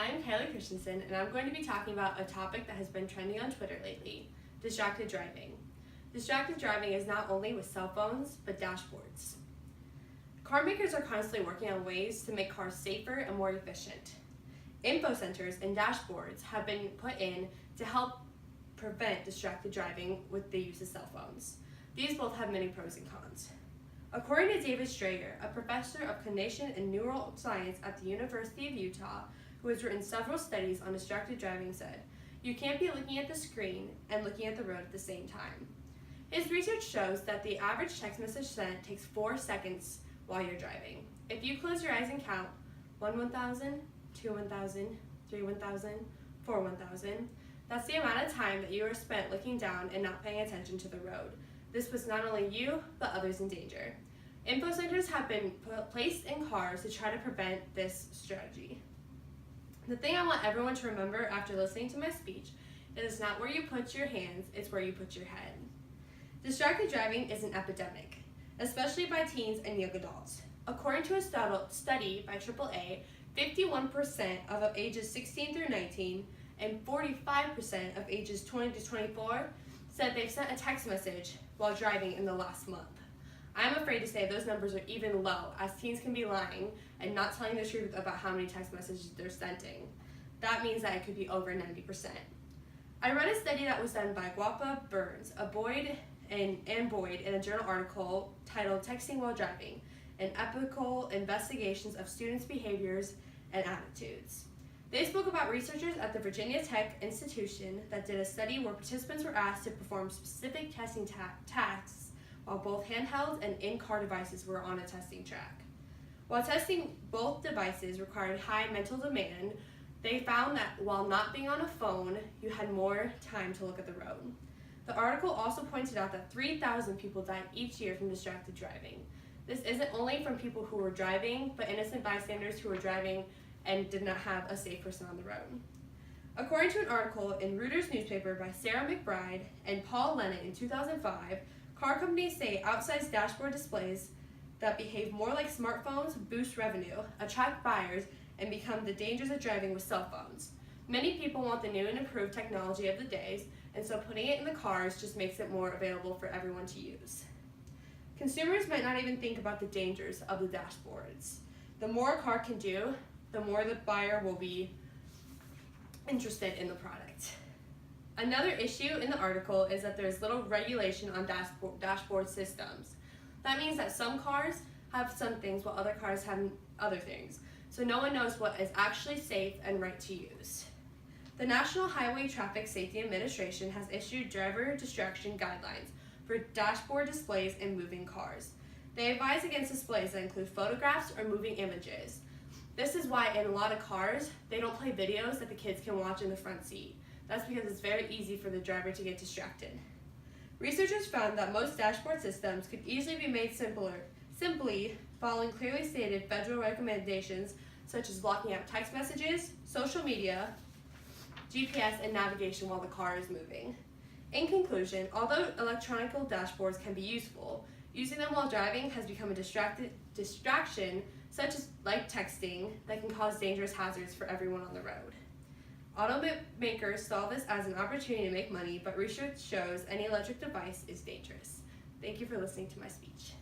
I'm Kylie Christensen, and I'm going to be talking about a topic that has been trending on Twitter lately, distracted driving. Distracted driving is not only with cell phones, but dashboards. Car makers are constantly working on ways to make cars safer and more efficient. Info centers and dashboards have been put in to help prevent distracted driving with the use of cell phones. These both have many pros and cons. According to David Strayer, a professor of cognition and neural science at the University of Utah, who has written several studies on distracted driving, said, "You can't be looking at the screen and looking at the road at the same time." His research shows that the average text message sent takes 4 seconds while you're driving. If you close your eyes and count 1 1,000, 2 1,000, 3 1,000, 4 1,000, that's the amount of time that you are spent looking down and not paying attention to the road. This puts not only you, but others in danger. Info centers have been placed in cars to try to prevent this strategy. The thing I want everyone to remember after listening to my speech is it's not where you put your hands, it's where you put your head. Distracted driving is an epidemic, especially by teens and young adults. According to a study by AAA, 51% of ages 16 through 19 and 45% of ages 20 to 24 said they've sent a text message while driving in the last month. I'm afraid to say those numbers are even low, as teens can be lying and not telling the truth about how many text messages they're sending. That means that it could be over 90%. I read a study that was done by Guapa Burns, Boyd and Boyd in a journal article titled "Texting While Driving: An Ethical Investigations of Students' Behaviors and Attitudes." They spoke about researchers at the Virginia Tech Institution that did a study where participants were asked to perform specific testing tasks while both handheld and in-car devices were on a testing track. While testing both devices required high mental demand, they found that while not being on a phone, you had more time to look at the road. The article also pointed out that 3,000 people died each year from distracted driving. This isn't only from people who were driving, but innocent bystanders who were driving and did not have a safe person on the road. According to an article in Reuters newspaper by Sarah McBride and Paul Lennon in 2005, car companies say outsized dashboard displays that behave more like smartphones boost revenue, attract buyers, and become the dangers of driving with cell phones. Many people want the new and improved technology of the days, and so putting it in the cars just makes it more available for everyone to use. Consumers might not even think about the dangers of the dashboards. The more a car can do, the more the buyer will be interested in the product. Another issue in the article is that there is little regulation on dashboard systems. That means that some cars have some things while other cars have other things, so no one knows what is actually safe and right to use. The National Highway Traffic Safety Administration has issued driver distraction guidelines for dashboard displays in moving cars. They advise against displays that include photographs or moving images. This is why in a lot of cars, they don't play videos that the kids can watch in the front seat. That's because it's very easy for the driver to get distracted. Researchers found that most dashboard systems could easily be made simply following clearly stated federal recommendations such as blocking out text messages, social media, GPS, and navigation while the car is moving. In conclusion, although electronic dashboards can be useful, using them while driving has become a distraction such as like texting that can cause dangerous hazards for everyone on the road. Automakers saw this as an opportunity to make money, but research shows any electric device is dangerous. Thank you for listening to my speech.